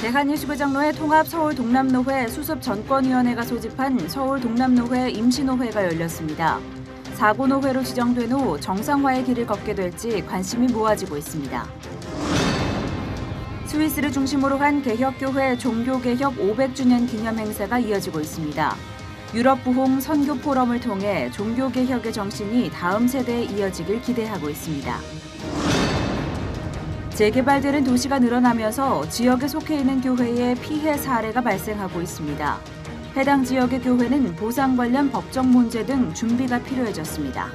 대한예수교장로회 통합 서울동남노회 수습전권위원회가 소집한 서울동남노회 임시노회가 열렸습니다. 4고 노회로 지정된 후 정상화의 길을 걷게 될지 관심이 모아지고 있습니다. 스위스를 중심으로 한 개혁교회 종교개혁 500주년 기념 행사가 이어지고 있습니다. 유럽 부흥 선교 포럼을 통해 종교개혁의 정신이 다음 세대에 이어지길 기대하고 있습니다. 재개발되는 도시가 늘어나면서 지역에 속해 있는 교회에 피해 사례가 발생하고 있습니다. 해당 지역의 교회는 보상 관련 법적 문제 등 준비가 필요해졌습니다.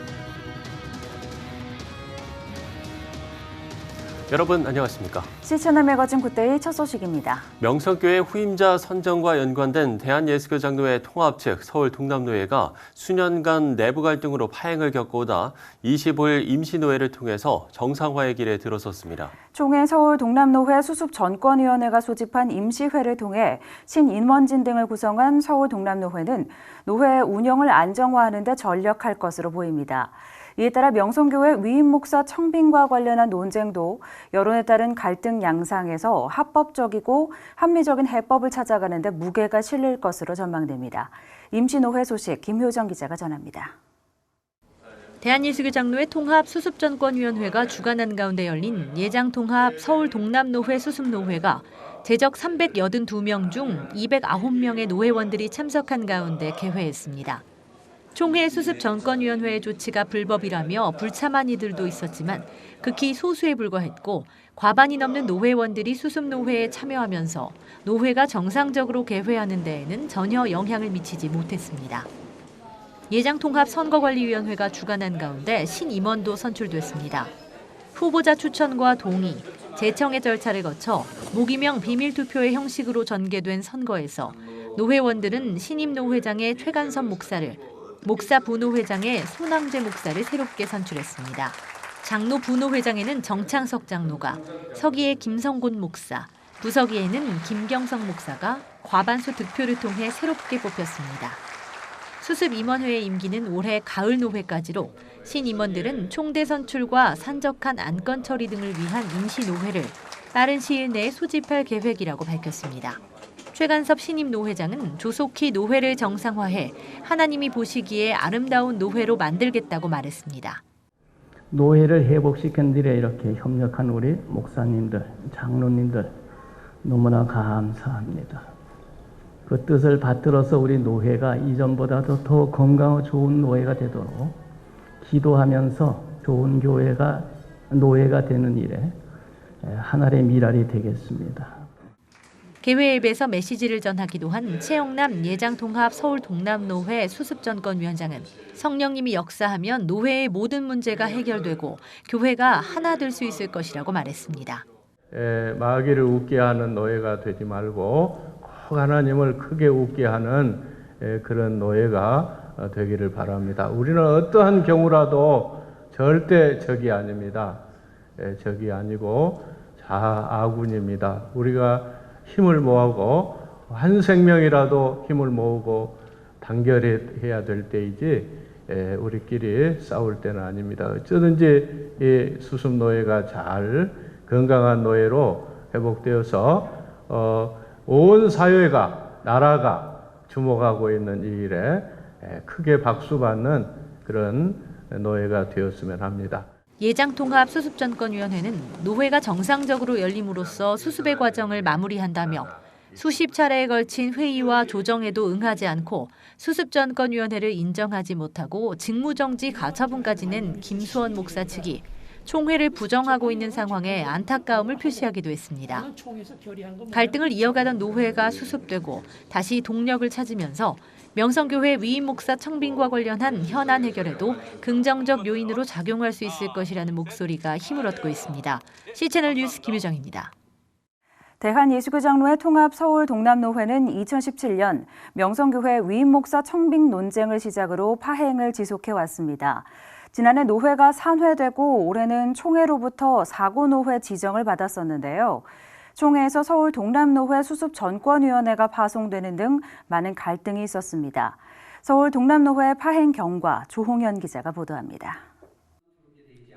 여러분 안녕하십니까? 실천의 매거진 굿데이 첫 소식입니다. 명성교회 후임자 선정과 연관된 대한예수교장로회 통합 측 서울동남노회가 수년간 내부 갈등으로 파행을 겪어오다 25일 임시노회를 통해서 정상화의 길에 들어섰습니다. 총회 서울동남노회 수습전권위원회가 소집한 임시회를 통해 신인원진 등을 구성한 서울동남노회는 노회 운영을 안정화하는 데 전력할 것으로 보입니다. 이에 따라 명성교회 위임 목사 청빙과 관련한 논쟁도 여론에 따른 갈등 양상에서 합법적이고 합리적인 해법을 찾아가는 데 무게가 실릴 것으로 전망됩니다. 임시노회 소식 김효정 기자가 전합니다. 대한예수교장로회 통합 수습전권위원회가 주관한 가운데 열린 예장통합 서울동남노회 수습노회가 재적 382명 중 209명의 노회원들이 참석한 가운데 개회했습니다. 총회 수습전권위원회의 조치가 불법이라며 불참한 이들도 있었지만 극히 소수에 불과했고 과반이 넘는 노회원들이 수습노회에 참여하면서 노회가 정상적으로 개회하는 데에는 전혀 영향을 미치지 못했습니다. 예장통합선거관리위원회가 주관한 가운데 신임원도 선출됐습니다. 후보자 추천과 동의, 제청의 절차를 거쳐 무기명 비밀투표의 형식으로 전개된 선거에서 노회원들은 신임 노회장의 최간섭 목사를, 목사 부노회장의 손항재 목사를 새롭게 선출했습니다. 장로 부노회장에는 정창석 장로가, 서기의 김성곤 목사, 부서기에는 김경성 목사가 과반수 득표를 통해 새롭게 뽑혔습니다. 수습임원회의 임기는 올해 가을 노회까지로 신임원들은 총대 선출과 산적한 안건 처리 등을 위한 임시노회를 빠른 시일 내에 소집할 계획이라고 밝혔습니다. 최간섭 신임 노회장은 조속히 노회를 정상화해 하나님이 보시기에 아름다운 노회로 만들겠다고 말했습니다. 노회를 회복시킨 일에 이렇게 협력한 우리 목사님들, 장로님들 너무나 감사합니다. 그 뜻을 받들어서 우리 노회가 이전보다도 더 건강하고 좋은 노회가 되도록 기도하면서 좋은 노회가 되는 일에 하나의 미랄이 되겠습니다. 개회앱에서 메시지를 전하기도 한 최영남 예장통합 서울동남노회 수습전권위원장은 성령님이 역사하면 노회의 모든 문제가 해결되고 교회가 하나 될 수 있을 것이라고 말했습니다. 마귀를 웃게 하는 노예가 되지 말고 꼭 하나님을 크게 웃게 하는 그런 노예가 되기를 바랍니다. 우리는 어떠한 경우라도 절대 적이 아닙니다. 적이 아니고 아군입니다. 우리가 힘을 모으고 한 생명이라도 힘을 모으고 단결해야 될 때이지 우리끼리 싸울 때는 아닙니다. 어쩌든지 이 수습노예가 잘 건강한 노예로 회복되어서 온 사회가 나라가 주목하고 있는 이 일에 크게 박수받는 그런 노예가 되었으면 합니다. 예장통합 수습전권위원회는 노회가 정상적으로 열림으로써 수습의 과정을 마무리한다며 수십 차례에 걸친 회의와 조정에도 응하지 않고 수습전권위원회를 인정하지 못하고 직무정지 가처분까지 낸 김수원 목사 측이 총회를 부정하고 있는 상황에 안타까움을 표시하기도 했습니다. 갈등을 이어가던 노회가 수습되고 다시 동력을 찾으면서 명성교회 위임 목사 청빙과 관련한 현안 해결에도 긍정적 요인으로 작용할 수 있을 것이라는 목소리가 힘을 얻고 있습니다. CC채널 뉴스 김유정입니다. 대한예수교장로회 통합 서울동남노회는 2017년 명성교회 위임 목사 청빙 논쟁을 시작으로 파행을 지속해왔습니다. 지난해 노회가 산회되고 올해는 총회로부터 4고 노회 지정을 받았었는데요. 총회에서 서울동남노회 수습전권위원회가 파송되는 등 많은 갈등이 있었습니다. 서울동남노회 파행 경과 조홍현 기자가 보도합니다.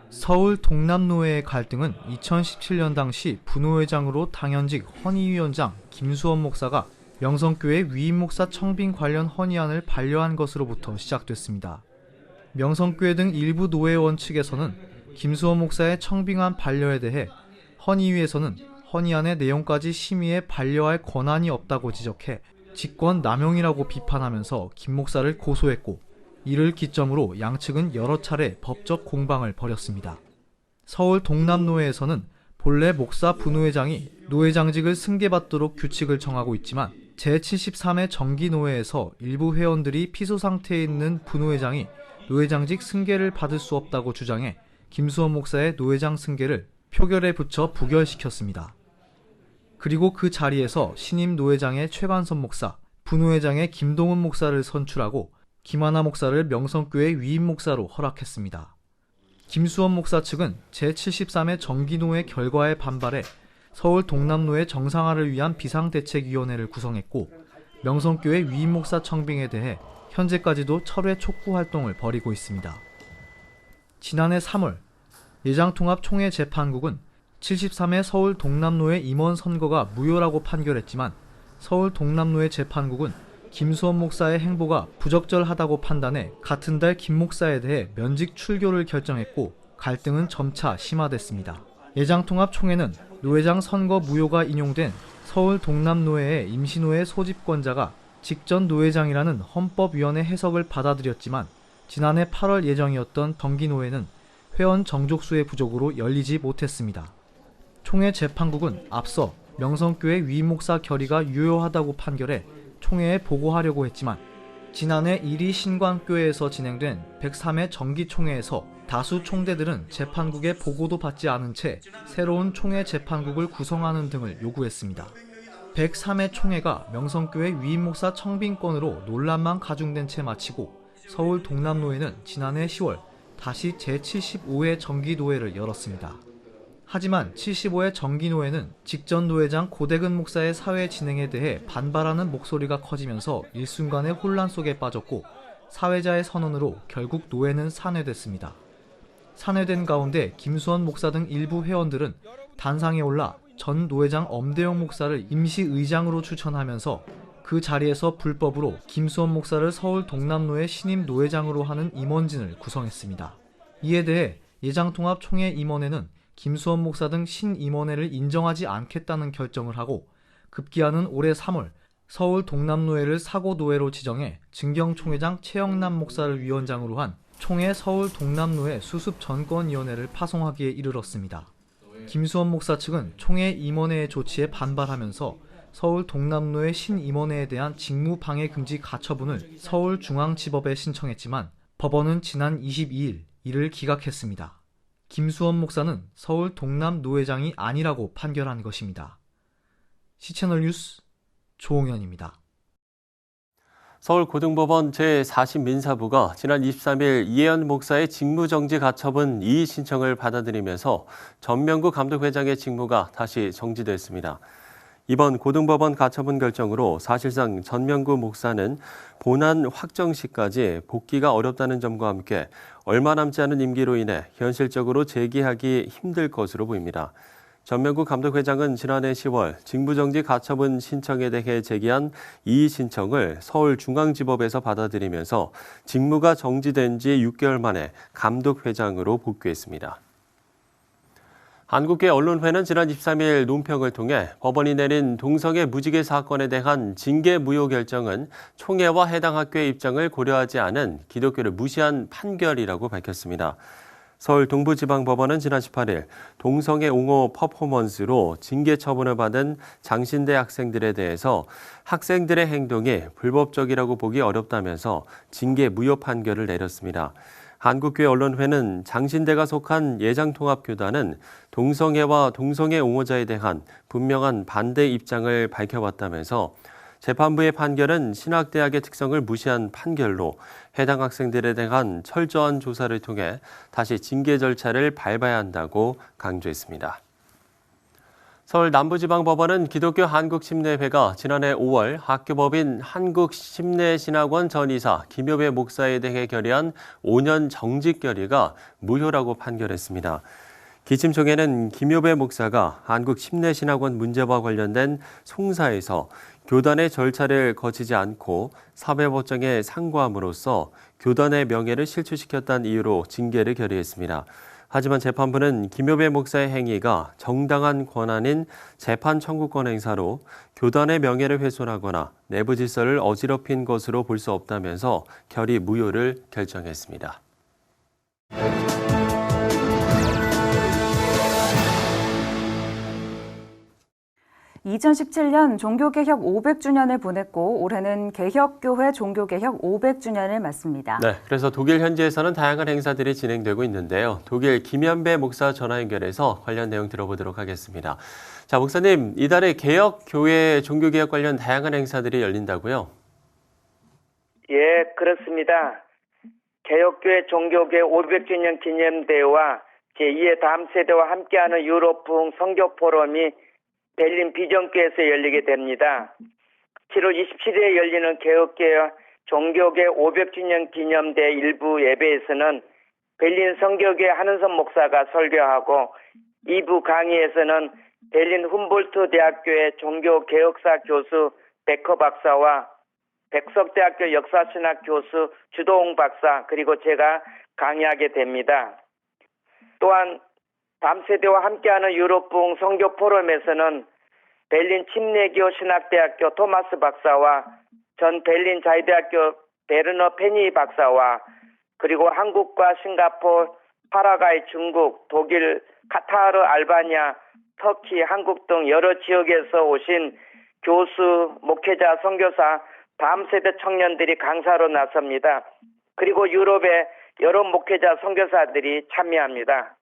서울 동남노회의 갈등은 2017년 당시 부노회장으로 당연직 헌의위원장 김수원 목사가 명성교회 위임 목사 청빙 관련 헌의안을 반려한 것으로부터 시작됐습니다. 명성교회 등 일부 노회원 측에서는 김수원 목사의 청빙안 반려에 대해 헌의위에서는 헌의안의 내용까지 심의해 반려할 권한이 없다고 지적해 직권 남용이라고 비판하면서 김 목사를 고소했고, 이를 기점으로 양측은 여러 차례 법적 공방을 벌였습니다. 서울 동남노회에서는 본래 목사 부노회장이 노회장직을 승계받도록 규칙을 정하고 있지만 제73회 정기노회에서 일부 회원들이 피소 상태에 있는 부노회장이 노회장직 승계를 받을 수 없다고 주장해 김수원 목사의 노회장 승계를 표결에 붙여 부결시켰습니다. 그리고 그 자리에서 신임 노회장의 최관선 목사, 부노회장의 김동훈 목사를 선출하고 김하나 목사를 명성교회 위임 목사로 허락했습니다. 김수원 목사 측은 제73회 정기노회 결과에 반발해 서울 동남노회 정상화를 위한 비상대책위원회를 구성했고, 명성교회 위임 목사 청빙에 대해 현재까지도 철회 촉구 활동을 벌이고 있습니다. 지난해 3월 예장통합총회재판국은 73회 서울 동남노회 임원 선거가 무효라고 판결했지만, 서울 동남노회 재판국은 김수원 목사의 행보가 부적절하다고 판단해 같은 달 김 목사에 대해 면직 출교를 결정했고, 갈등은 점차 심화됐습니다. 예장통합총회는 노회장 선거 무효가 인용된 서울 동남노회의 임시노회 소집권자가 직전 노회장이라는 헌법위원회 해석을 받아들였지만, 지난해 8월 예정이었던 정기노회는 회원 정족수의 부족으로 열리지 못했습니다. 총회 재판국은 앞서 명성교회 위임 목사 결의가 유효하다고 판결해 총회에 보고하려고 했지만, 지난해 1위 신광교회에서 진행된 103회 정기총회에서 다수 총대들은 재판국의 보고도 받지 않은 채 새로운 총회 재판국을 구성하는 등을 요구했습니다. 103회 총회가 명성교회 위임 목사 청빙권으로 논란만 가중된 채 마치고, 서울 동남노회는 지난해 10월 다시 제75회 정기노회를 열었습니다. 하지만 75회 정기노회는 직전 노회장 고대근 목사의 사회 진행에 대해 반발하는 목소리가 커지면서 일순간의 혼란 속에 빠졌고, 사회자의 선언으로 결국 노회는 산회됐습니다. 산회된 가운데 김수원 목사 등 일부 회원들은 단상에 올라 전 노회장 엄대영 목사를 임시의장으로 추천하면서 그 자리에서 불법으로 김수원 목사를 서울 동남노회 신임 노회장으로 하는 임원진을 구성했습니다. 이에 대해 예장통합총회 임원회는 김수원 목사 등 신임원회를 인정하지 않겠다는 결정을 하고, 급기야는 올해 3월 서울 동남노회를 사고노회로 지정해 증경총회장 최영남 목사를 위원장으로 한 총회 서울 동남노회 수습전권위원회를 파송하기에 이르렀습니다. 김수원 목사 측은 총회 임원회의 조치에 반발하면서 서울 동남노회 신임원회에 대한 직무방해 금지 가처분을 서울중앙지법에 신청했지만 법원은 지난 22일 이를 기각했습니다. 김수원 목사는 서울 동남노회장이 아니라고 판결한 것입니다. 시채널 뉴스 조홍현입니다. 서울고등법원 제40민사부가 지난 23일 이혜연 목사의 직무정지 가처분 이의 신청을 받아들이면서 전명구 감독회장의 직무가 다시 정지됐습니다. 이번 고등법원 가처분 결정으로 사실상 전명구 목사는 본안 확정 시까지 복귀가 어렵다는 점과 함께 얼마 남지 않은 임기로 인해 현실적으로 재기하기 힘들 것으로 보입니다. 전명구 감독회장은 지난해 10월 직무정지 가처분 신청에 대해 제기한 이의 신청을 서울중앙지법에서 받아들이면서 직무가 정지된 지 6개월 만에 감독회장으로 복귀했습니다. 한국계 언론회는 지난 23일 논평을 통해 법원이 내린 동성애 무지개 사건에 대한 징계 무효 결정은 총회와 해당 학교의 입장을 고려하지 않은 기독교를 무시한 판결이라고 밝혔습니다. 서울 동부지방법원은 지난 18일 동성애 옹호 퍼포먼스로 징계 처분을 받은 장신대 학생들에 대해서 학생들의 행동이 불법적이라고 보기 어렵다면서 징계 무효 판결을 내렸습니다. 한국교회 언론회는 장신대가 속한 예장통합교단은 동성애와 동성애 옹호자에 대한 분명한 반대 입장을 밝혀왔다면서 재판부의 판결은 신학대학의 특성을 무시한 판결로 해당 학생들에 대한 철저한 조사를 통해 다시 징계 절차를 밟아야 한다고 강조했습니다. 서울 남부지방법원은 기독교 한국심례회가 지난해 5월 학교법인 한국심례신학원 전 이사 김효배 목사에 대해 결의한 5년 정직 결의가 무효라고 판결했습니다. 기침총회는 김효배 목사가 한국심례신학원 문제와 관련된 송사에서 교단의 절차를 거치지 않고 사회법정에 상고함으로써 교단의 명예를 실추시켰다는 이유로 징계를 결의했습니다. 하지만 재판부는 김효배 목사의 행위가 정당한 권한인 재판 청구권 행사로 교단의 명예를 훼손하거나 내부 질서를 어지럽힌 것으로 볼 수 없다면서 결의 무효를 결정했습니다. 2017년 종교개혁 500주년을 보냈고 올해는 개혁교회 종교개혁 500주년을 맞습니다. 네, 그래서 독일 현지에서는 다양한 행사들이 진행되고 있는데요. 독일 김현배 목사 전화 연결해서 관련 내용 들어보도록 하겠습니다. 자, 목사님, 이달에 개혁교회 종교개혁 관련 다양한 행사들이 열린다고요? 예, 그렇습니다. 개혁교회 종교개혁 500주년 기념대회와 제2의 다음 세대와 함께하는 유럽 부흥 선교 포럼이 베를린 비전교회에서 열리게 됩니다. 7월 27일에 열리는 개혁교회 종교개혁 500주년 기념대 일부 예배에서는 베를린 성교교회 한은선 목사가 설교하고 2부 강의에서는 베를린 훔볼트 대학교의 종교개혁사 교수 베커 박사와 백석대학교 역사신학 교수 주도홍 박사 그리고 제가 강의하게 됩니다. 또한 다음세대와 함께하는 유럽 부흥 선교 포럼에서는 베를린 침례교 신학대학교 토마스 박사와 전 베를린 자유대학교 베르너 페니 박사와 그리고 한국과 싱가포르, 파라과이, 중국, 독일, 카타르, 알바니아, 터키, 한국 등 여러 지역에서 오신 교수, 목회자, 선교사, 다음 세대 청년들이 강사로 나섭니다. 그리고 유럽의 여러 목회자, 선교사들이 참여합니다.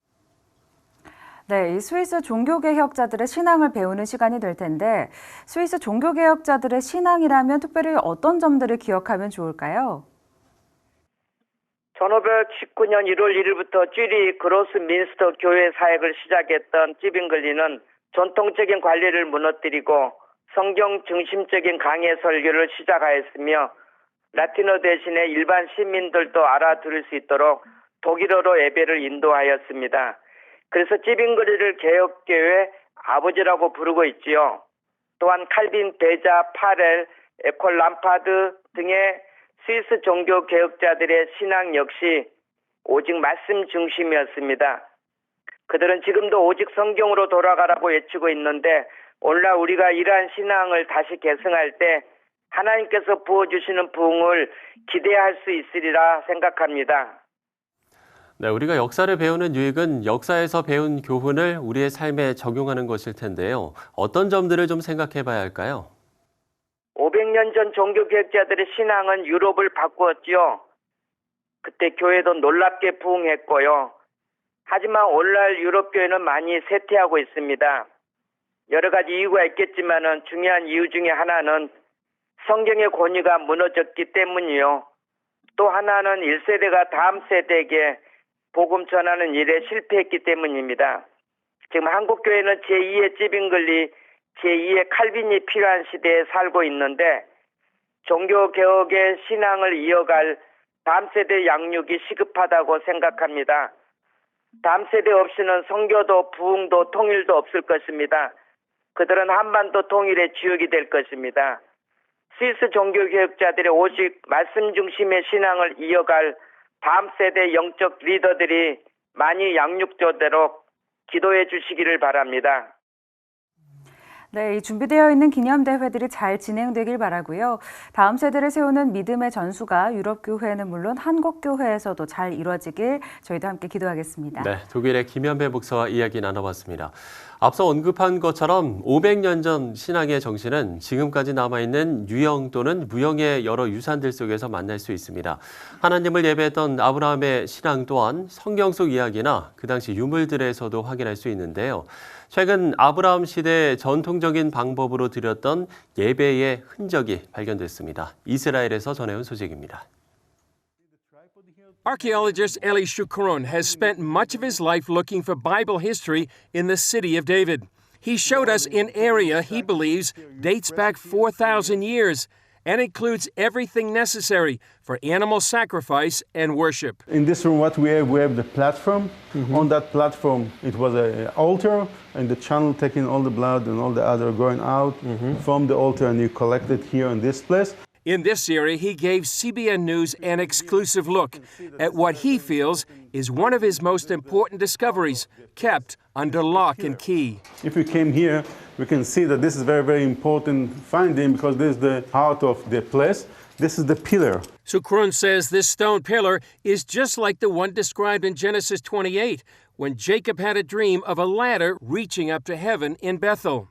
네, 이 스위스 종교개혁자들의 신앙을 배우는 시간이 될 텐데 스위스 종교개혁자들의 신앙이라면 특별히 어떤 점들을 기억하면 좋을까요? 1519년 1월 1일부터 쥐리 그로스 민스터 교회 사역을 시작했던 찌빙글리는 전통적인 관리를 무너뜨리고 성경 중심적인 강해 설교를 시작하였으며 라틴어 대신에 일반 시민들도 알아들을 수 있도록 독일어로 예배를 인도하였습니다. 그래서 찌빙글리를 개혁교회 아버지라고 부르고 있지요. 또한 칼빈, 베자, 파렐, 에콜 람파드 등의 스위스 종교 개혁자들의 신앙 역시 오직 말씀 중심이었습니다. 그들은 지금도 오직 성경으로 돌아가라고 외치고 있는데 오늘날 우리가 이러한 신앙을 다시 계승할 때 하나님께서 부어주시는 부흥을 기대할 수 있으리라 생각합니다. 네, 우리가 역사를 배우는 유익은 역사에서 배운 교훈을 우리의 삶에 적용하는 것일 텐데요. 어떤 점들을 좀 생각해 봐야 할까요? 500년 전 종교개혁자들의 신앙은 유럽을 바꾸었죠. 그때 교회도 놀랍게 부흥했고요. 하지만 오늘날 유럽 교회는 많이 쇠퇴하고 있습니다. 여러 가지 이유가 있겠지만은 중요한 이유 중에 하나는 성경의 권위가 무너졌기 때문이요. 또 하나는 1세대가 다음 세대에게 복음 전하는 일에 실패했기 때문입니다. 지금 한국교회는 제2의 찌빙글리, 제2의 칼빈이 필요한 시대에 살고 있는데 종교개혁의 신앙을 이어갈 다음 세대 양육이 시급하다고 생각합니다. 다음 세대 없이는 선교도 부흥도 통일도 없을 것입니다. 그들은 한반도 통일의 주역이 될 것입니다. 스위스 종교개혁자들의 오직 말씀 중심의 신앙을 이어갈 다음 세대 영적 리더들이 많이 양육되도록 기도해 주시기를 바랍니다. 네, 이 준비되어 있는 기념대회들이 잘 진행되길 바라고요. 다음 세대를 세우는 믿음의 전수가 유럽교회는 물론 한국교회에서도 잘 이루어지길 저희도 함께 기도하겠습니다. 네, 독일의 김현배 목사와 이야기 나눠봤습니다. 앞서 언급한 것처럼 500년 전 신앙의 정신은 지금까지 남아있는 유형 또는 무형의 여러 유산들 속에서 만날 수 있습니다. 하나님을 예배했던 아브라함의 신앙 또한 성경 속 이야기나 그 당시 유물들에서도 확인할 수 있는데요. 최근 아브라함 시대의 전통적인 방법으로 드렸던 예배의 흔적이 발견됐습니다. 이스라엘에서 전해온 소식입니다. Archaeologist Eli Shukaron has spent much of his life looking for Bible history in the city of David. He showed us an area he believes dates back 4,000 years and includes everything necessary for animal sacrifice and worship. In this room, what we have the platform. On that platform, it was an altar, and the channel taking all the blood and all the other going out from the altar, and you collect it here in this place. In this area, he gave CBN News an exclusive look at what he feels is one of his most important discoveries, kept under lock and key. If we came here, we can see that this is very, very important finding because this is the heart of the place. This is the pillar. Sukrun says this stone pillar is just like the one described in Genesis 28, when Jacob had a dream of a ladder reaching up to heaven in Bethel.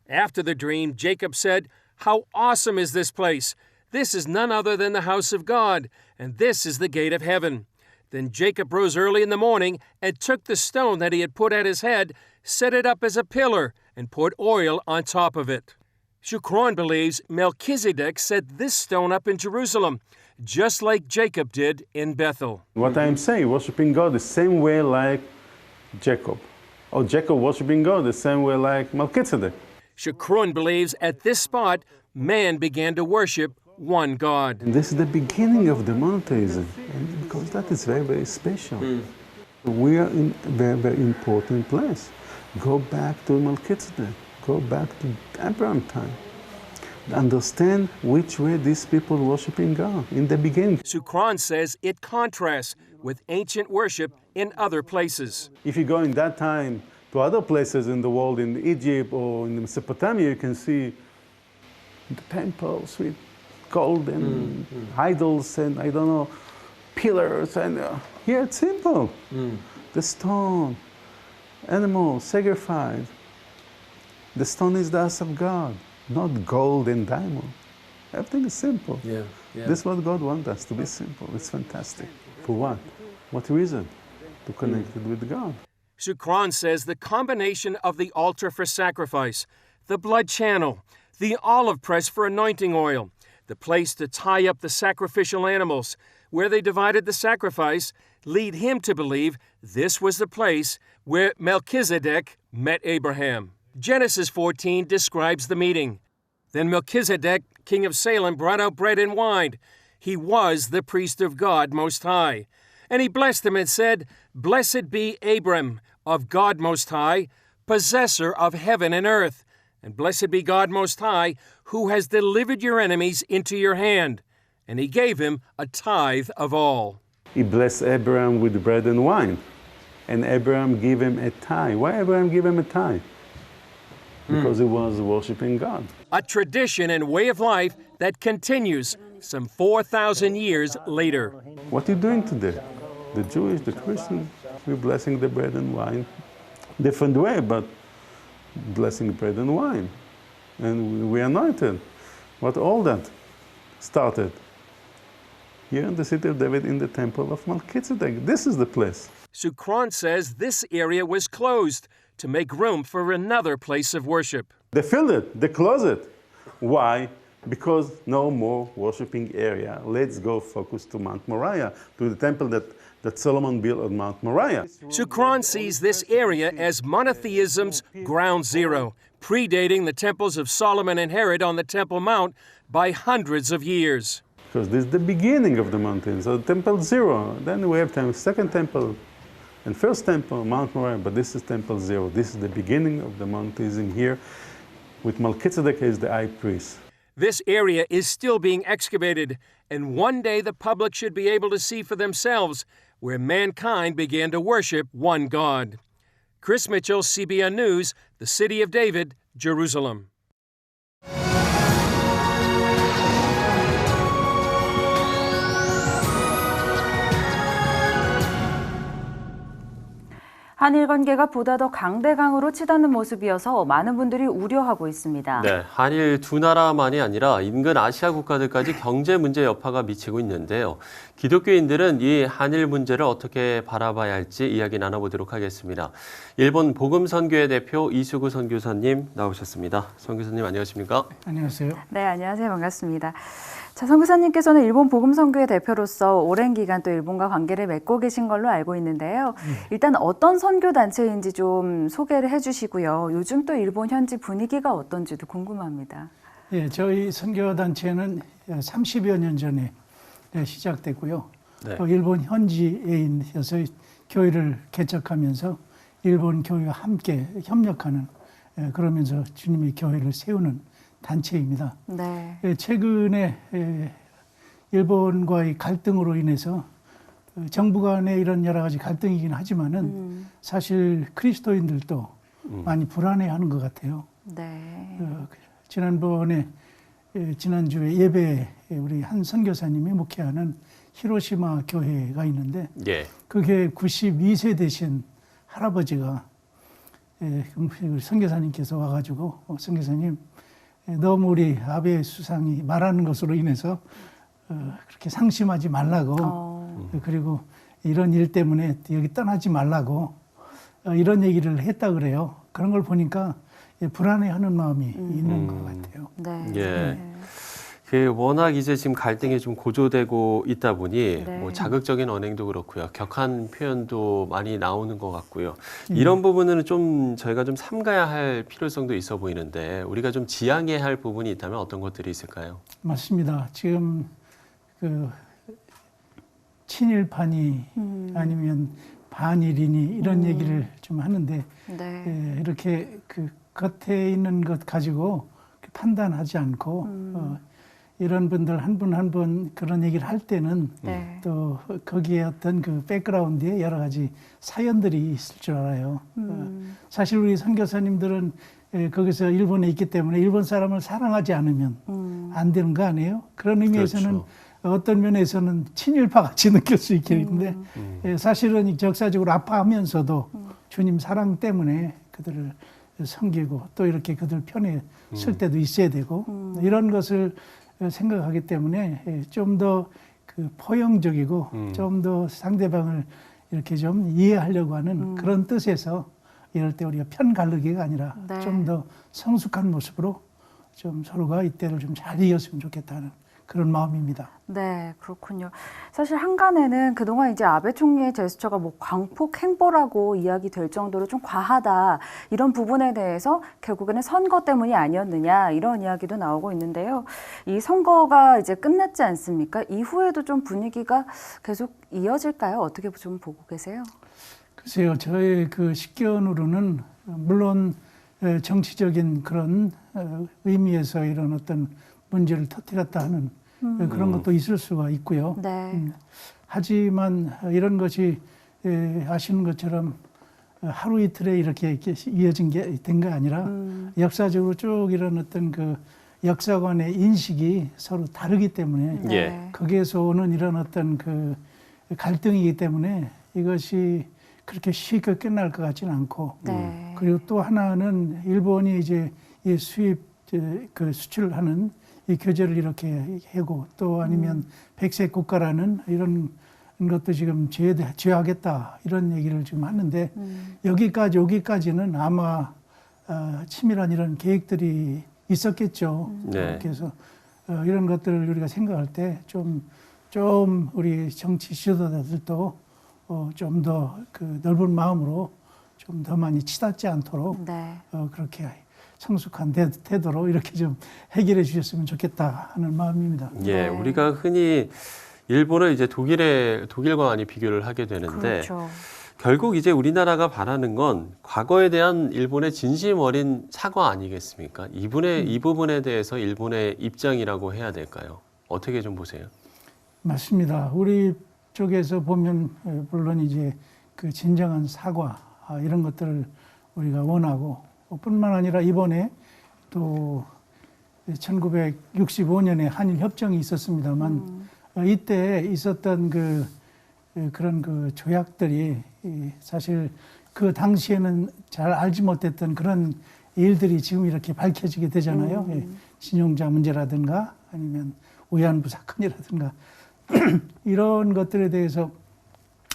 After the dream, Jacob said, "How awesome is this place! This is none other than the house of God, and this is the gate of heaven." Then Jacob rose early in the morning and took the stone that he had put at his head, set it up as a pillar, and poured oil on top of it. Shukron believes Melchizedek set this stone up in Jerusalem, just like Jacob did in Bethel. What I am saying, worshiping God the same way like Jacob, or Jacob worshiping God the same way like Melchizedek. Shukron believes at this spot, man began to worship one God. And this is the beginning of the monotheism, and because that is very, very special. We are in a very, very important place. Go back to Melchizedek, go back to Abraham time. Understand which way these people worshiping God in the beginning. Shukron says it contrasts with ancient worship in other places. If you go in that time to other places in the world, in Egypt or in Mesopotamia, you can see the temples with gold and idols and, I don't know, pillars. And here it's simple. The stone, animals sacrificed. The stone is the house of God, not gold and diamond. Everything is simple. This is what God wants us to be simple. It's fantastic. For what? What reason? To connect it with God. Shukron says the combination of the altar for sacrifice, the blood channel, the olive press for anointing oil, the place to tie up the sacrificial animals, where they divided the sacrifice, lead him to believe this was the place where Melchizedek met Abraham. Genesis 14 describes the meeting. Then Melchizedek, king of Salem, brought out bread and wine. He was the priest of God Most High. And he blessed him and said, "Blessed be Abram of God Most High, possessor of heaven and earth. And blessed be God Most High, who has delivered your enemies into your hand." And he gave him a tithe of all. He blessed Abraham with bread and wine. And Abraham gave him a tithe. Why Abraham gave him a tithe? Because he was worshiping God. A tradition and way of life that continues some 4,000 years later. What are you doing today? The Jewish, the Christian, we're blessing the bread and wine. Different way, but blessing bread and wine. And we anointed. What all that started? Here in the city of David, in the temple of Melchizedek. This is the place. Shukron says this area was closed to make room for another place of worship. They filled it, they closed it. Why? Because no more worshiping area. Let's go focus to Mount Moriah, to the temple that Solomon built on Mount Moriah. Shukron sees this area as monotheism's ground zero, predating the temples of Solomon and Herod on the Temple Mount by hundreds of years. Because this is the beginning of the mountain, so Temple Zero. Then we have second temple and first temple, Mount Moriah, but this is Temple Zero. This is the beginning of the monotheism here, with Melchizedek as the high priest. This area is still being excavated, and one day the public should be able to see for themselves where mankind began to worship one God. Chris Mitchell, CBN News, the City of David, Jerusalem. 한일 관계가 보다 더 강대강으로 치닫는 모습이어서 많은 분들이 우려하고 있습니다. 네, 한일 두 나라만이 아니라 인근 아시아 국가들까지 경제 문제 여파가 미치고 있는데요. 기독교인들은 이 한일 문제를 어떻게 바라봐야 할지 이야기 나눠보도록 하겠습니다. 일본 복음선교회 대표 이수구 선교사님 나오셨습니다. 선교사님 안녕하십니까? 안녕하세요. 네, 안녕하세요. 반갑습니다. 자, 선교사님께서는 일본 복음선교회 대표로서 오랜 기간 또 일본과 관계를 맺고 계신 걸로 알고 있는데요. 일단 어떤 선교단체인지 좀 소개를 해주시고요. 요즘 또 일본 현지 분위기가 어떤지도 궁금합니다. 예, 저희 선교단체는 30여 년 전에 시작됐고요. 네. 또 일본 현지에 있어서 교회를 개척하면서 일본 교회와 함께 협력하는 그러면서 주님의 교회를 세우는 단체입니다. 네. 최근에 일본과의 갈등으로 인해서 정부 간의 이런 여러 가지 갈등이긴 하지만은 사실 그리스도인들도 많이 불안해하는 것 같아요. 네. 지난주에 예배에 우리 한 선교사님이 목회하는 히로시마 교회가 있는데 예. 그게 92세 되신 할아버지가 선교사님께서 와가지고 선교사님 너무 우리 아베 수상이 말하는 것으로 인해서 그렇게 상심하지 말라고 그리고 이런 일 때문에 여기 떠나지 말라고 이런 얘기를 했다 그래요. 그런 걸 보니까 불안해하는 마음이 있는 것 같아요. 네. 예. 워낙 이제 지금 갈등이 좀 고조되고 있다 보니 네. 뭐 자극적인 언행도 그렇고요. 격한 표현도 많이 나오는 것 같고요. 이런 부분은 좀 저희가 좀 삼가야 할 필요성도 있어 보이는데 우리가 좀 지양해야 할 부분이 있다면 어떤 것들이 있을까요? 맞습니다. 지금 그 친일파니 아니면 반일이니 이런 얘기를 좀 하는데 네. 이렇게 그 겉에 있는 것 가지고 판단하지 않고 이런 분들 한 분 한 분 그런 얘기를 할 때는 네. 또 거기에 어떤 그 백그라운드에 여러 가지 사연들이 있을 줄 알아요. 사실 우리 선교사님들은 거기서 일본에 있기 때문에 일본 사람을 사랑하지 않으면 안 되는 거 아니에요? 그런 의미에서는 그렇죠. 어떤 면에서는 친일파 같이 느낄 수 있겠는데 사실은 역사적으로 아파하면서도 주님 사랑 때문에 그들을 섬기고 또 이렇게 그들 편에 설 때도 있어야 되고 이런 것을 생각하기 때문에 좀 더 그 포용적이고 좀 더 상대방을 이렇게 좀 이해하려고 하는 그런 뜻에서 이럴 때 우리가 편 가르기가 아니라 네. 좀 더 성숙한 모습으로 좀 서로가 이때를 좀 잘 이겼으면 좋겠다는 그런 마음입니다. 네, 그렇군요. 사실 한간에는 그동안 이제 아베 총리의 제스처가 뭐 광폭 행보라고 이야기될 정도로 좀 과하다 이런 부분에 대해서 결국에는 선거 때문이 아니었느냐 이런 이야기도 나오고 있는데요. 이 선거가 이제 끝났지 않습니까? 이후에도 좀 분위기가 계속 이어질까요? 어떻게 좀 보고 계세요? 글쎄요, 저의 그 식견으로는 물론 정치적인 그런 의미에서 이런 어떤 문제를 터뜨렸다 하는 그런 것도 있을 수가 있고요. 네. 하지만 이런 것이 아시는 것처럼 하루 이틀에 이렇게 이어진 게 된 게 아니라 역사적으로 쭉 이런 어떤 그 역사관의 인식이 서로 다르기 때문에 예. 거기에서 오는 이런 어떤 그 갈등이기 때문에 이것이 그렇게 쉽게 끝날 것 같지는 않고 네. 그리고 또 하나는 일본이 이제 이 그 수출하는 이 규제를 이렇게 하고 또 아니면 백색 국가라는 이런 것도 지금 제어하겠다 이런 얘기를 지금 하는데 여기까지는 아마 치밀한 이런 계획들이 있었겠죠. 네. 그래서 이런 것들을 우리가 생각할 때 좀 우리 정치 지도자들도 좀 더 그 넓은 마음으로 좀 더 많이 치닫지 않도록 네. 그렇게 성숙한 태도로 이렇게 좀 해결해 주셨으면 좋겠다 하는 마음입니다. 예, 네. 우리가 흔히 일본을 이제 독일과 많이 비교를 하게 되는데 그렇죠. 결국 이제 우리나라가 바라는 건 과거에 대한 일본의 진심 어린 사과 아니겠습니까? 이 부분에 대해서 일본의 입장이라고 해야 될까요? 어떻게 좀 보세요? 맞습니다. 우리 쪽에서 보면 물론 이제 그 진정한 사과 이런 것들을 우리가 원하고 뿐만 아니라 이번에 또 1965년에 한일 협정이 있었습니다만 이때 있었던 그런 그 조약들이 사실 그 당시에는 잘 알지 못했던 그런 일들이 지금 이렇게 밝혀지게 되잖아요. 신용자 문제라든가 아니면 위안부 사건이라든가 이런 것들에 대해서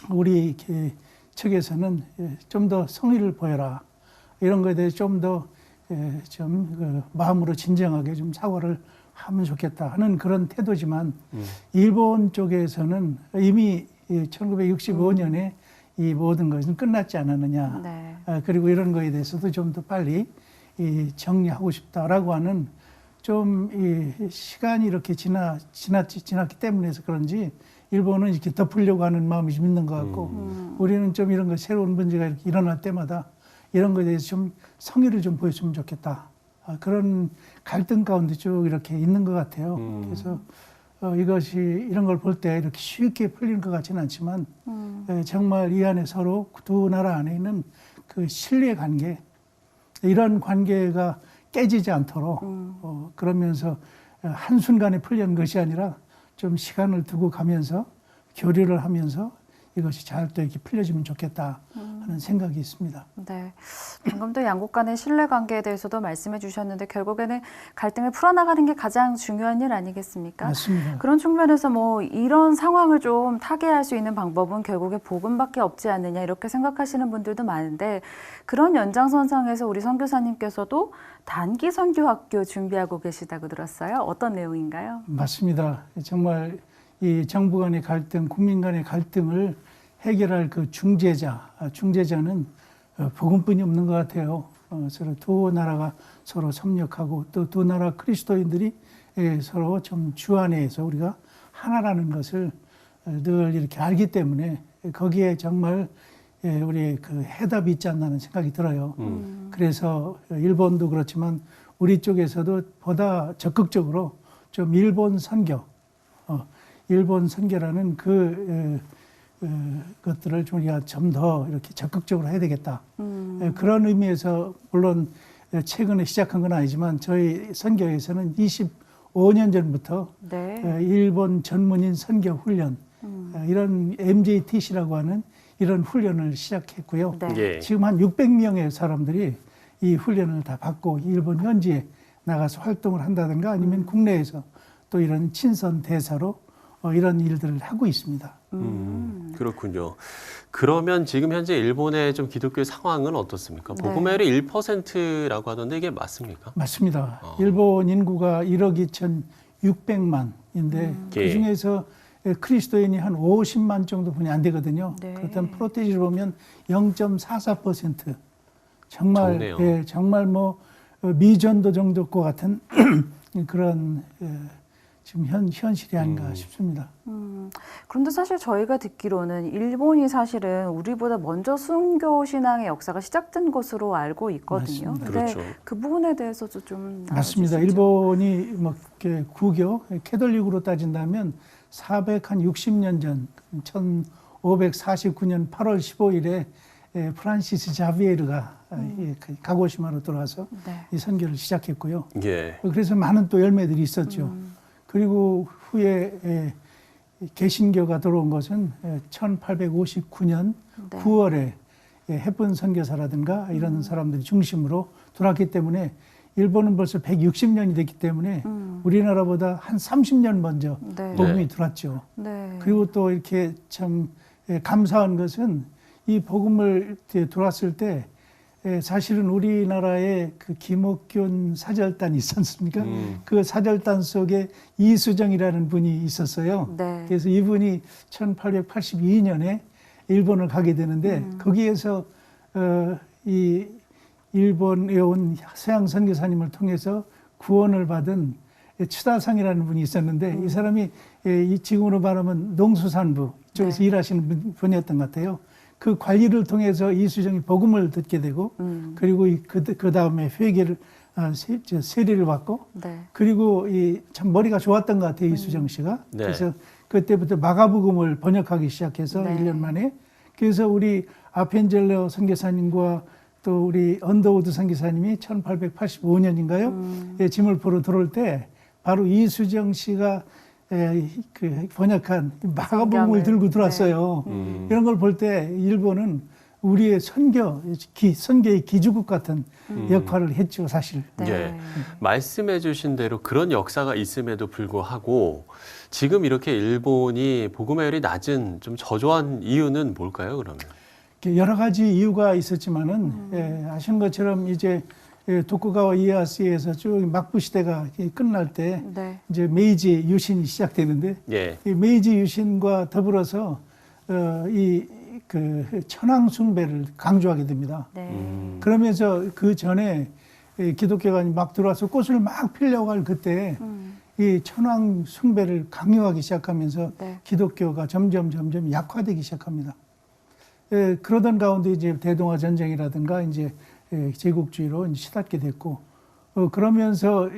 우리 측에서는 좀 더 성의를 보여라. 이런 것에 대해서 좀 더 좀 마음으로 진정하게 좀 사과를 하면 좋겠다 하는 그런 태도지만 일본 쪽에서는 이미 1965년에 이 모든 것은 끝났지 않았느냐. 네. 그리고 이런 거에 대해서도 좀 더 빨리 정리하고 싶다라고 하는 좀 이 시간이 이렇게 지났기 때문에서 그런지 일본은 이렇게 덮으려고 하는 마음이 좀 있는 것 같고 우리는 좀 이런 거 새로운 문제가 이렇게 일어날 때마다 이런 거에 대해서 좀 성의를 좀 보였으면 좋겠다. 그런 갈등 가운데 쭉 이렇게 있는 것 같아요. 그래서 이것이 이런 걸 볼 때 이렇게 쉽게 풀리는 것 같지는 않지만 정말 이 안에 서로 두 나라 안에 있는 그 신뢰 관계 이런 관계가 깨지지 않도록 그러면서 한순간에 풀리는 것이 아니라 좀 시간을 두고 가면서 교류를 하면서 이것이 잘 또 이렇게 풀려지면 좋겠다 하는 생각이 있습니다. 네. 방금 또 양국 간의 신뢰 관계에 대해서도 말씀해 주셨는데 결국에는 갈등을 풀어나가는 게 가장 중요한 일 아니겠습니까? 맞습니다. 그런 측면에서 뭐 이런 상황을 좀 타개할 수 있는 방법은 결국에 복음밖에 없지 않느냐 이렇게 생각하시는 분들도 많은데 그런 연장선상에서 우리 선교사님께서도 단기 선교학교 준비하고 계시다고 들었어요. 어떤 내용인가요? 맞습니다. 정말 이 정부 간의 갈등, 국민 간의 갈등을 해결할 그 중재자는 복음뿐이 없는 것 같아요. 서로 두 나라가 서로 협력하고 또 두 나라 그리스도인들이 서로 좀 주 안에서 우리가 하나라는 것을 늘 이렇게 알기 때문에 거기에 정말 우리 그 해답이 있지 않나 하는 생각이 들어요. 그래서 일본도 그렇지만 우리 쪽에서도 보다 적극적으로 좀 일본 선교라는 것들을 좀 우리가 좀 더 이렇게 적극적으로 해야 되겠다. 그런 의미에서 물론 최근에 시작한 건 아니지만 저희 선교에서는 25년 전부터 네. 일본 전문인 선교 훈련 이런 MJTC라고 하는 이런 훈련을 시작했고요. 네. 예. 지금 한 600명의 사람들이 이 훈련을 다 받고 일본 현지에 나가서 활동을 한다든가 아니면 국내에서 또 이런 친선 대사로 이런 일들을 하고 있습니다. 그렇군요. 그러면 지금 현재 일본의 좀 기독교 상황은 어떻습니까? 네. 복음화율이 1%라고 하던데 이게 맞습니까? 맞습니다. 일본 인구가 1억 2,600만인데 그 중에서 그리스도인이 한 50만 정도뿐이 안 되거든요. 네. 그렇다면 프로테이지를 보면 0.44% 정말 적네요. 정말 뭐 미전도 정도과 같은 그런 지금 현실이 아닌가 싶습니다. 그런데 사실 저희가 듣기로는 일본이 사실은 우리보다 먼저 순교 신앙의 역사가 시작된 것으로 알고 있거든요. 맞습니다. 근데 그렇죠. 그 부분에 대해서도 좀 맞습니다. 나눠주시죠. 일본이 뭐 이렇게 구교 캐톨릭으로 따진다면 460년 전 1549년 8월 15일에 프란시스 자비에르가 가고시마로 들어와서 네. 이 선교를 시작했고요. 예. 그래서 많은 또 열매들이 있었죠. 그리고 후에 개신교가 들어온 것은 1859년 네. 9월에 해분 선교사라든가 이런 사람들이 중심으로 들어왔기 때문에 일본은 벌써 160년이 됐기 때문에 우리나라보다 한 30년 먼저 네. 복음이 들어왔죠. 네. 그리고 또 이렇게 참 감사한 것은 이 복음을 들어왔을 때 사실은 우리나라에 그 김옥균 사절단이 있지 않습니까? 그 사절단 속에 이수정이라는 분이 있었어요. 네. 그래서 이분이 1882년에 일본을 가게 되는데 거기에서 이 일본에 온 서양 선교사님을 통해서 구원을 받은 추다상이라는 분이 있었는데 이 사람이 지금으로 말하면 농수산부 쪽에서 네. 일하시는 분이었던 것 같아요. 그 관리를 통해서 이수정이 복음을 듣게 되고 그리고 그 다음에 세례를 받고 네. 그리고 참 머리가 좋았던 것 같아요 이수정 씨가. 네. 그래서 그때부터 마가복음을 번역하기 시작해서 네. 1년 만에. 그래서 우리 아펜젤레오 선교사님과 또 우리 언더우드 선교사님이 1885년인가요? 짐을 보러 들어올 때 바로 이수정 씨가 그 번역한 마가복음을 들고 들어왔어요. 이런 걸 볼 때 일본은 우리의 선교의 기주국 같은 역할을 했죠, 사실. 네. 예. 말씀해 주신 대로 그런 역사가 있음에도 불구하고 지금 이렇게 일본이 복음화율이 낮은 좀 저조한 이유는 뭘까요, 그러면? 여러 가지 이유가 있었지만은 아시는 것처럼 이제 도쿠가와 이에야스에서 쭉 막부 시대가 끝날 때 네. 이제 메이지 유신이 시작되는데 예. 이 메이지 유신과 더불어서 그 천황 숭배를 강조하게 됩니다. 네. 그러면서 그 전에 기독교가 막 들어와서 꽃을 막 피려고 할 그때 이 천황 숭배를 강요하기 시작하면서 네. 기독교가 점점 약화되기 시작합니다. 그러던 가운데 이제 대동아 전쟁이라든가 이제 제국주의로 이제 시닫게 됐고, 그러면서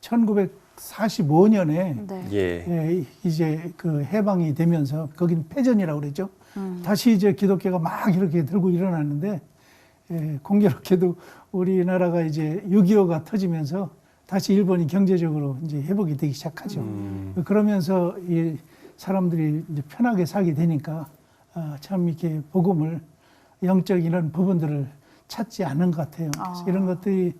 1945년에 네. 예. 이제 그 해방이 되면서 거긴 패전이라고 그랬죠. 다시 이제 기독교가 막 이렇게 들고 일어났는데, 공교롭게도 우리나라가 이제 6.25가 터지면서 다시 일본이 경제적으로 이제 회복이 되기 시작하죠. 그러면서 이 사람들이 이제 편하게 살게 되니까 참 이렇게 복음을 영적 이런 부분들을 찾지 않은 것 같아요. 그래서 이런 것들이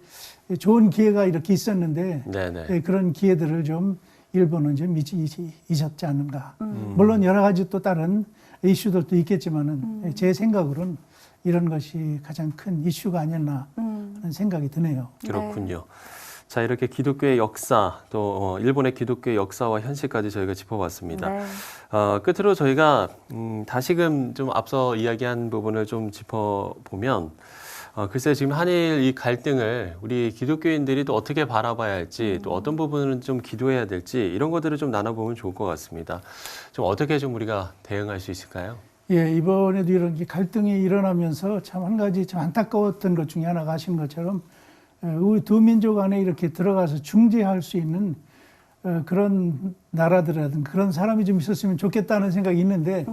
좋은 기회가 이렇게 있었는데 네네. 그런 기회들을 좀 일본은 좀 잊었지 않은가. 물론 여러 가지 또 다른 이슈들도 있겠지만은 제 생각으로는 이런 것이 가장 큰 이슈가 아니었나 하는 생각이 드네요. 그렇군요. 자, 이렇게 기독교의 역사, 또 일본의 기독교의 역사와 현실까지 저희가 짚어봤습니다. 네. 끝으로 저희가 다시금 좀 앞서 이야기한 부분을 좀 짚어보면, 글쎄 지금 한일 이 갈등을 우리 기독교인들이 또 어떻게 바라봐야 할지, 또 어떤 부분은 좀 기도해야 될지, 이런 것들을 좀 나눠보면 좋을 것 같습니다. 좀 어떻게 좀 우리가 대응할 수 있을까요? 예, 이번에도 이런 갈등이 일어나면서 참 한 가지 참 안타까웠던 것 중에 하나가 아신 것처럼 우리 두 민족 안에 이렇게 들어가서 중재할 수 있는 그런 나라들이라든 그런 사람이 좀 있었으면 좋겠다는 생각이 있는데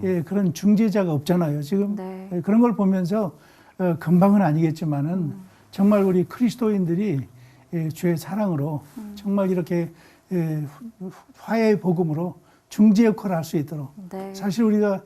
예, 그런 중재자가 없잖아요. 지금 네. 그런 걸 보면서 금방은 아니겠지만은 정말 우리 그리스도인들이 주의 사랑으로 정말 이렇게 화해의 복음으로 중재 역할을 할 수 있도록 네. 사실 우리가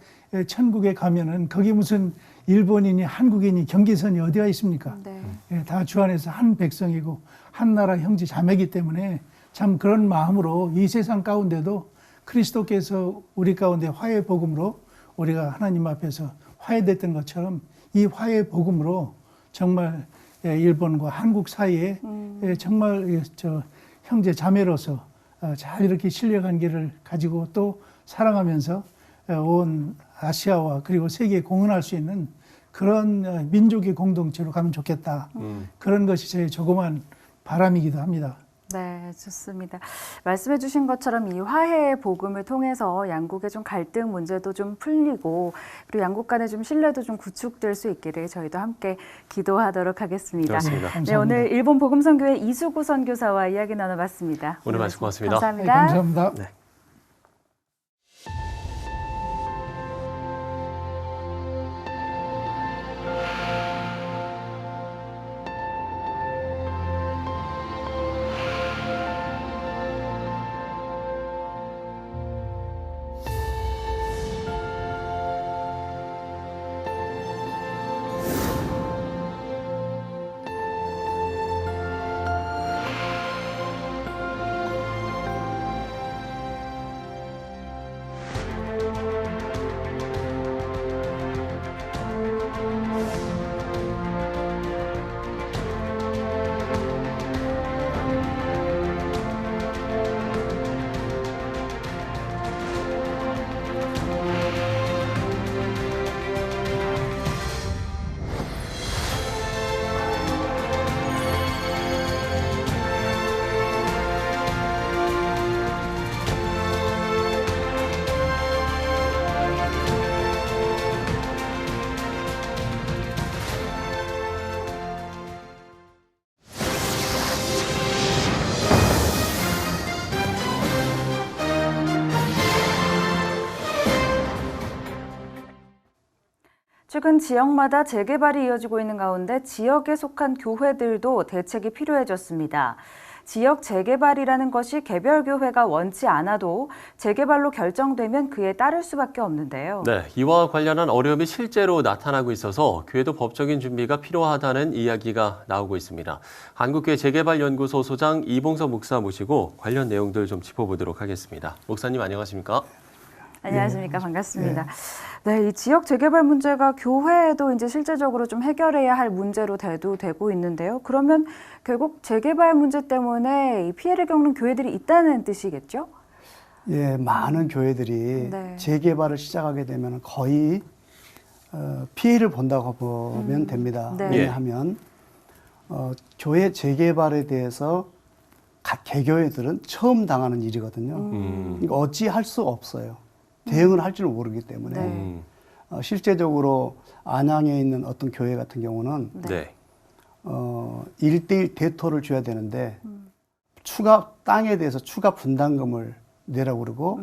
천국에 가면은 거기 무슨 일본인이 한국인이 경계선이 어디가 있습니까? 네. 다 주 안에서 한 백성이고 한 나라 형제 자매이기 때문에 참 그런 마음으로 이 세상 가운데도 그리스도께서 우리 가운데 화해 복음으로 우리가 하나님 앞에서 화해됐던 것처럼 이 화해 복음으로 정말 일본과 한국 사이에 정말 저 형제 자매로서 잘 이렇게 신뢰 관계를 가지고 또 사랑하면서 온 아시아와 그리고 세계에 공헌할 수 있는 그런 민족의 공동체로 가면 좋겠다. 그런 것이 제 조그만 바람이기도 합니다. 네, 좋습니다. 말씀해 주신 것처럼 이 화해의 복음을 통해서 양국의 좀 갈등 문제도 좀 풀리고 그리고 양국 간의 좀 신뢰도 좀 구축될 수 있기를 저희도 함께 기도하도록 하겠습니다. 그렇습니다. 네, 오늘 일본 복음선교회 이수구 선교사와 이야기 나눠봤습니다. 오늘 말씀 고맙습니다. 감사합니다. 네, 감사합니다. 네. 최근 지역마다 재개발이 이어지고 있는 가운데 지역에 속한 교회들도 대책이 필요해졌습니다. 지역 재개발이라는 것이 개별 교회가 원치 않아도 재개발로 결정되면 그에 따를 수밖에 없는데요. 네, 이와 관련한 어려움이 실제로 나타나고 있어서 교회도 법적인 준비가 필요하다는 이야기가 나오고 있습니다. 한국교회 재개발연구소 소장 이봉서 목사 모시고 관련 내용들 좀 짚어보도록 하겠습니다. 목사님 안녕하십니까? 안녕하십니까. 반갑습니다. 네, 이 지역 재개발 문제가 교회에도 이제 실제적으로 좀 해결해야 할 문제로 대두되고 있는데요. 그러면 결국 재개발 문제 때문에 이 피해를 겪는 교회들이 있다는 뜻이겠죠? 예, 많은 교회들이 네. 재개발을 시작하게 되면 거의 피해를 본다고 보면 됩니다. 네. 왜냐하면 교회 재개발에 대해서 각 개교회들은 처음 당하는 일이거든요. 그러니까 어찌할 수 없어요. 대응을 할 줄 모르기 때문에. 네. 실제적으로 안양에 있는 어떤 교회 같은 경우는 네. 1대1 대토를 줘야 되는데 추가 땅에 대해서 추가 분담금을 내라고 그러고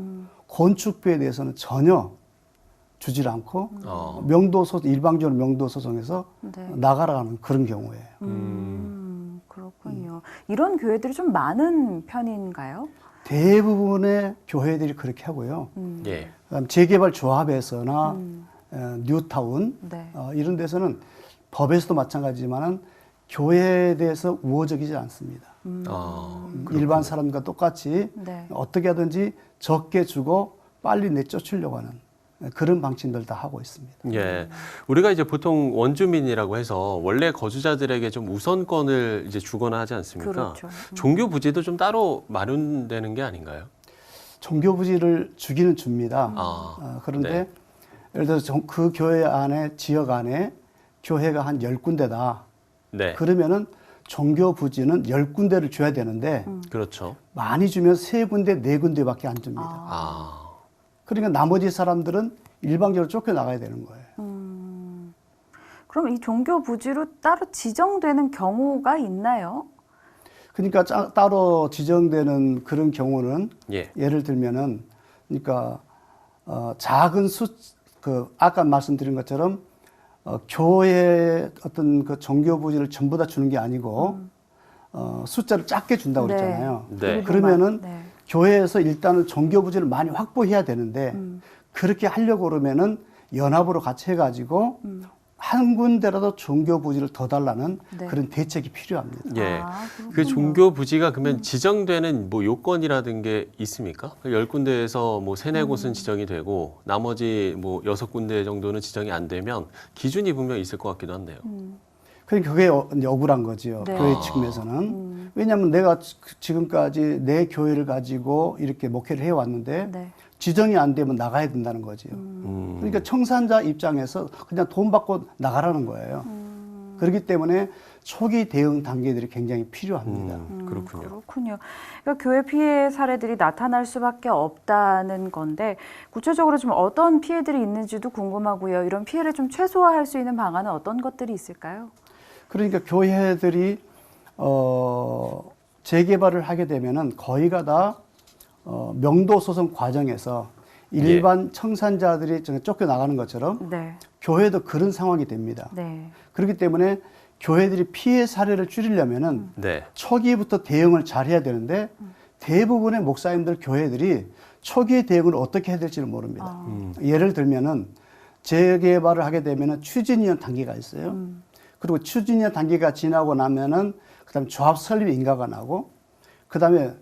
건축비에 대해서는 전혀 주질 않고 일방적으로 명도 소송에서 네. 나가라는 그런 경우예요. 그렇군요. 이런 교회들이 좀 많은 편인가요? 대부분의 교회들이 그렇게 하고요. 예. 그다음 재개발 조합에서나 뉴타운 네. 이런 데서는 법에서도 마찬가지지만은 교회에 대해서 우호적이지 않습니다. 일반 사람과 똑같이 네. 어떻게 하든지 적게 주고 빨리 내쫓으려고 하는 그런 방침들 다 하고 있습니다. 예. 우리가 이제 보통 원주민이라고 해서 원래 거주자들에게 좀 우선권을 이제 주거나 하지 않습니까? 그렇죠. 종교 부지도 좀 따로 마련되는 게 아닌가요? 종교 부지를 주기는 줍니다. 그런데 네. 예를 들어서 그 교회 안에 지역 안에 교회가 한 10군데다. 네. 그러면은 종교 부지는 10군데를 줘야 되는데 그렇죠. 많이 주면 3군데, 4군데밖에 안 줍니다. 그러니까 나머지 사람들은 일방적으로 쫓겨나가야 되는 거예요. 그럼 이 종교 부지로 따로 지정되는 경우가 있나요? 그러니까 따로 지정되는 그런 경우는 예. 예를 들면은 그러니까 작은 아까 말씀드린 것처럼 교회 어떤 그 종교 부지를 전부 다 주는 게 아니고 숫자를 작게 준다고 네. 그랬잖아요. 네. 그러면은 네. 교회에서 일단은 종교 부지를 많이 확보해야 되는데 그렇게 하려고 그러면은 연합으로 같이 해가지고 한 군데라도 종교 부지를 더 달라는 네. 그런 대책이 필요합니다. 예. 그렇군요. 그 종교 부지가 그러면 지정되는 뭐 요건이라든 게 있습니까? 10군데에서 뭐 3-4곳은 지정이 되고 나머지 뭐 6군데 정도는 지정이 안 되면 기준이 분명 있을 것 같기도 한데요. 그러니까 그게 이제 억울한 거지요. 네. 교회 측면에서는. 왜냐하면 내가 지금까지 내 교회를 가지고 이렇게 목회를 해왔는데 네. 지정이 안 되면 나가야 된다는 거지요. 그러니까 청산자 입장에서 그냥 돈 받고 나가라는 거예요. 그렇기 때문에 초기 대응 단계들이 굉장히 필요합니다. 그렇군요. 그렇군요. 그러니까 교회 피해 사례들이 나타날 수밖에 없다는 건데 구체적으로 좀 어떤 피해들이 있는지도 궁금하고요. 이런 피해를 좀 최소화할 수 있는 방안은 어떤 것들이 있을까요? 그러니까 교회들이 재개발을 하게 되면은 거의가 다 명도 소송 과정에서 일반 청산자들이 쫓겨나가는 것처럼 네. 교회도 그런 상황이 됩니다. 네. 그렇기 때문에 교회들이 피해 사례를 줄이려면은 네. 초기부터 대응을 잘 해야 되는데 대부분의 목사님들 교회들이 초기 대응을 어떻게 해야 될지를 모릅니다. 예를 들면은 재개발을 하게 되면은 추진위원 단계가 있어요. 그리고 추진위원 단계가 지나고 나면은 그다음에 조합 설립 인가가 나고 그다음에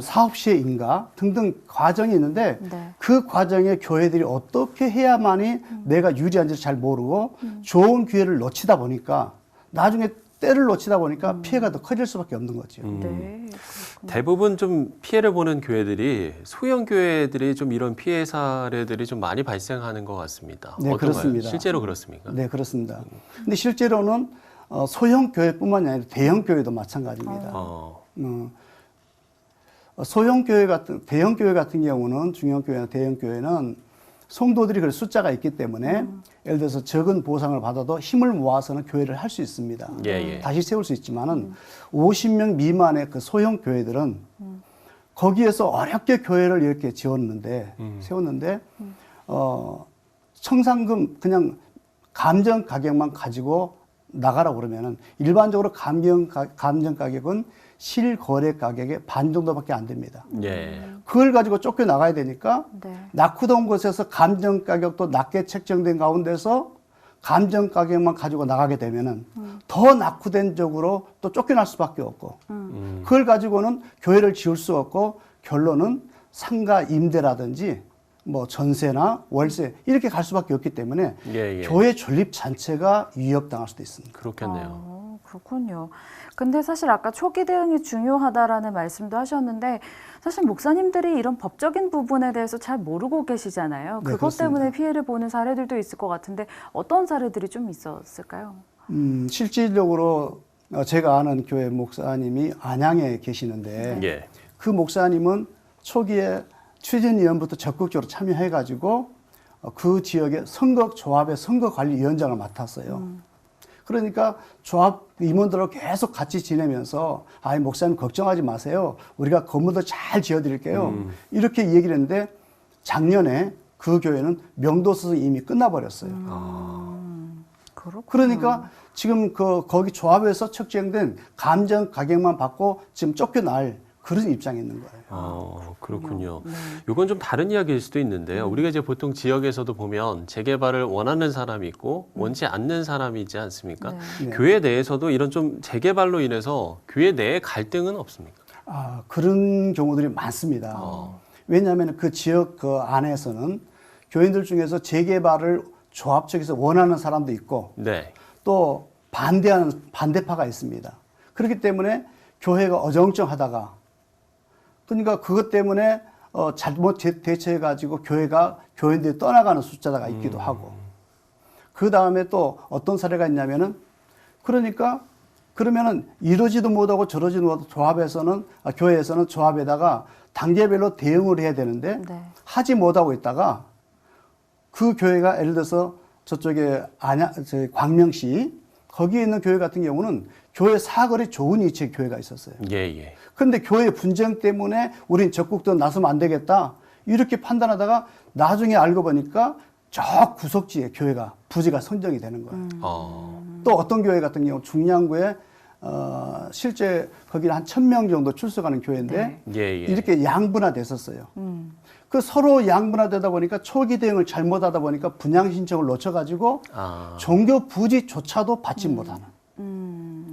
사업 시행 인가 등등 과정이 있는데 네. 그 과정에 교회들이 어떻게 해야만이 내가 유리한지 잘 모르고 좋은 기회를 놓치다 보니까 나중에 때를 놓치다 보니까 피해가 더 커질 수밖에 없는 거죠. 네. 대부분 좀 피해를 보는 교회들이 소형 교회들이 좀 이런 피해 사례들이 좀 많이 발생하는 것 같습니다. 네, 어떤가요? 그렇습니다. 실제로 그렇습니까? 네, 그렇습니다. 근데 실제로는 소형 교회뿐만이 아니라 대형 교회도 마찬가지입니다. 소형 교회 대형 교회 같은 경우는 중형 교회나 대형 교회는 성도들이 그 숫자가 있기 때문에 예를 들어서 적은 보상을 받아도 힘을 모아서는 교회를 할 수 있습니다. 예. 다시 세울 수 있지만은 50명 미만의 그 소형 교회들은 거기에서 어렵게 교회를 이렇게 세웠는데 청산금 그냥 감정 가격만 가지고 나가라고 그러면은 일반적으로 감정 가격은 실거래 가격의 반 정도밖에 안 됩니다. 예. 그걸 가지고 쫓겨나가야 되니까 네. 낙후된 곳에서 감정 가격도 낮게 책정된 가운데서 감정 가격만 가지고 나가게 되면은 더 낙후된 쪽으로 또 쫓겨날 수밖에 없고 그걸 가지고는 교회를 지을 수 없고 결론은 상가 임대라든지 뭐 전세나 월세 이렇게 갈 수밖에 없기 때문에 예. 교회 존립 자체가 위협당할 수도 있습니다. 그렇겠네요. 그렇군요. 근데 사실 아까 초기 대응이 중요하다라는 말씀도 하셨는데 사실 목사님들이 이런 법적인 부분에 대해서 잘 모르고 계시잖아요. 네, 그것 그렇습니다. 때문에 피해를 보는 사례들도 있을 것 같은데 어떤 사례들이 좀 있었을까요? 실질적으로 제가 아는 교회 목사님이 안양에 계시는데 예. 그 목사님은 초기에 추진위원부터 적극적으로 참여해가지고 그 지역의 선거조합의 선거관리위원장을 맡았어요. 그러니까 조합 임원들하고 계속 같이 지내면서 목사님 걱정하지 마세요. 우리가 건물도 잘 지어드릴게요. 이렇게 얘기를 했는데 작년에 그 교회는 명도소송이 이미 끝나버렸어요. 그러니까 지금 거기 조합에서 책정된 감정 가격만 받고 지금 쫓겨날 그런 입장에 있는 거예요. 그렇군요. 이건 좀 다른 이야기일 수도 있는데요. 우리가 이제 보통 지역에서도 보면 재개발을 원하는 사람이 있고 원치 않는 사람이 있지 않습니까? 네. 교회 내에서도 이런 좀 재개발로 인해서 교회 내에 갈등은 없습니까? 그런 경우들이 많습니다. 왜냐하면 그 지역 그 안에서는 교인들 중에서 재개발을 조합 측에서 원하는 사람도 있고 네. 또 반대하는 반대파가 있습니다. 그렇기 때문에 교회가 어정쩡하다가 그러니까 그것 때문에 잘못 대처해가지고 교회가 교인들이 떠나가는 숫자가 있기도 하고 그 다음에 또 어떤 사례가 있냐면은 그러니까 그러면은 이러지도 못하고 저러지도 못하고 조합에서는 교회에서는 조합에다가 단계별로 대응을 해야 되는데 네. 하지 못하고 있다가 그 교회가 예를 들어서 저쪽에 광명시 거기에 있는 교회 같은 경우는 교회 사거리 좋은 위치에 교회가 있었어요. 예. 그런데 교회 분쟁 때문에 우린 적극도 나서면 안 되겠다 이렇게 판단하다가 나중에 알고 보니까 저 구석지에 교회가 부지가 선정이 되는 거예요. 또 어떤 교회 같은 경우 중량구에 실제 거기는 한 1,000명 정도 출석하는 교회인데 예. 이렇게 양분화됐었어요. 그 서로 양분화되다 보니까 초기 대응을 잘못하다 보니까 분양 신청을 놓쳐가지고 종교 부지조차도 받지 못하는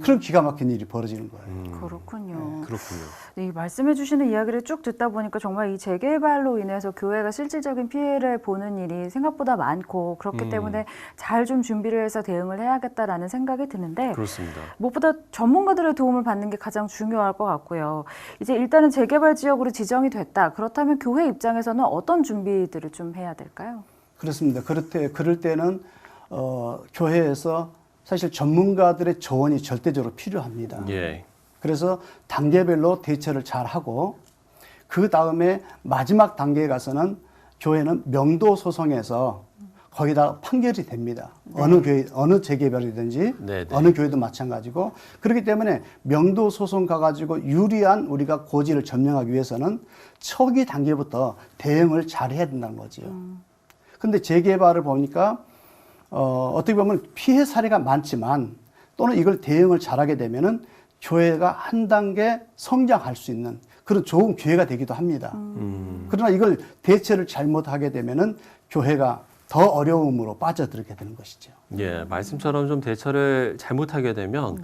그런 기가 막힌 일이 벌어지는 거예요. 그렇군요. 그렇군요. 이 말씀해 주시는 이야기를 쭉 듣다 보니까 정말 이 재개발로 인해서 교회가 실질적인 피해를 보는 일이 생각보다 많고 그렇기 때문에 잘 좀 준비를 해서 대응을 해야겠다라는 생각이 드는데 그렇습니다. 무엇보다 전문가들의 도움을 받는 게 가장 중요할 것 같고요. 이제 일단은 재개발 지역으로 지정이 됐다. 그렇다면 교회 입장에서는 어떤 준비들을 좀 해야 될까요? 그렇습니다. 그럴 때는 교회에서 사실 전문가들의 조언이 절대적으로 필요합니다. 예. 그래서 단계별로 대처를 잘 하고 그 다음에 마지막 단계에 가서는 교회는 명도 소송에서 거기다 판결이 됩니다. 네. 어느 교회, 어느 재개발이든지 어느 교회도 마찬가지고 그렇기 때문에 명도 소송 가가지고 유리한 우리가 고지를 점령하기 위해서는 초기 단계부터 대응을 잘 해야 된다는 거죠. 근데 재개발을 보니까 어떻게 보면 피해 사례가 많지만 또는 이걸 대응을 잘하게 되면은 교회가 한 단계 성장할 수 있는 그런 좋은 기회가 되기도 합니다. 그러나 이걸 대처를 잘못하게 되면은 교회가 더 어려움으로 빠져들게 되는 것이죠. 예, 말씀처럼 좀 대처를 잘못하게 되면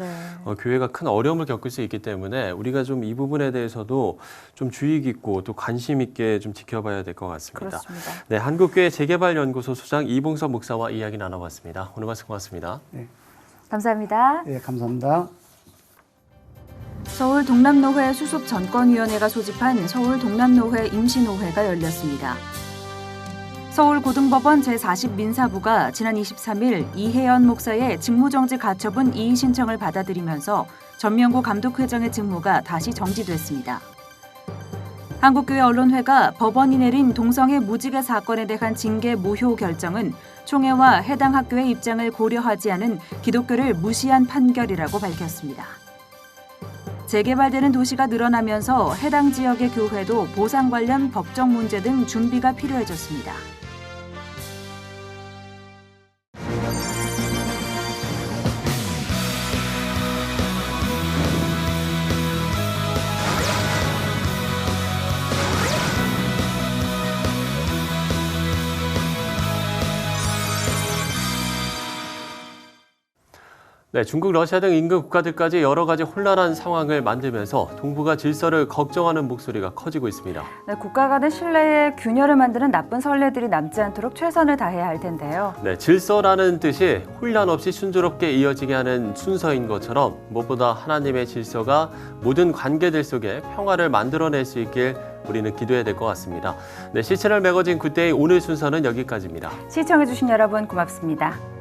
교회가 큰 어려움을 겪을 수 있기 때문에 우리가 좀 이 부분에 대해서도 좀 주의 깊고 또 관심 있게 좀 지켜봐야 될 것 같습니다. 그렇습니다. 네, 한국교회 재개발연구소 소장 이봉섭 목사와 이야기 나눠봤습니다. 오늘 말씀 고맙습니다. 네. 감사합니다. 네, 감사합니다. 서울 동남노회 수습전권위원회가 소집한 서울 동남노회 임시노회가 열렸습니다. 서울고등법원 제40민사부가 지난 23일 이혜연 목사의 직무정지 가처분 이의 신청을 받아들이면서 전명구 감독회장의 직무가 다시 정지됐습니다. 한국교회 언론회가 법원이 내린 동성애 무지개 사건에 대한 징계 무효 결정은 총회와 해당 학교의 입장을 고려하지 않은 기독교를 무시한 판결이라고 밝혔습니다. 재개발되는 도시가 늘어나면서 해당 지역의 교회도 보상 관련 법적 문제 등 준비가 필요해졌습니다. 네, 중국, 러시아 등 인근 국가들까지 여러 가지 혼란한 상황을 만들면서 동북아 질서를 걱정하는 목소리가 커지고 있습니다. 네, 국가 간의 신뢰에 균열을 만드는 나쁜 선례들이 남지 않도록 최선을 다해야 할 텐데요. 네, 질서라는 뜻이 혼란 없이 순조롭게 이어지게 하는 순서인 것처럼 무엇보다 하나님의 질서가 모든 관계들 속에 평화를 만들어낼 수 있길 우리는 기도해야 될 것 같습니다. 네, 시채널 매거진 굿데이 오늘 순서는 여기까지입니다. 시청해주신 여러분 고맙습니다.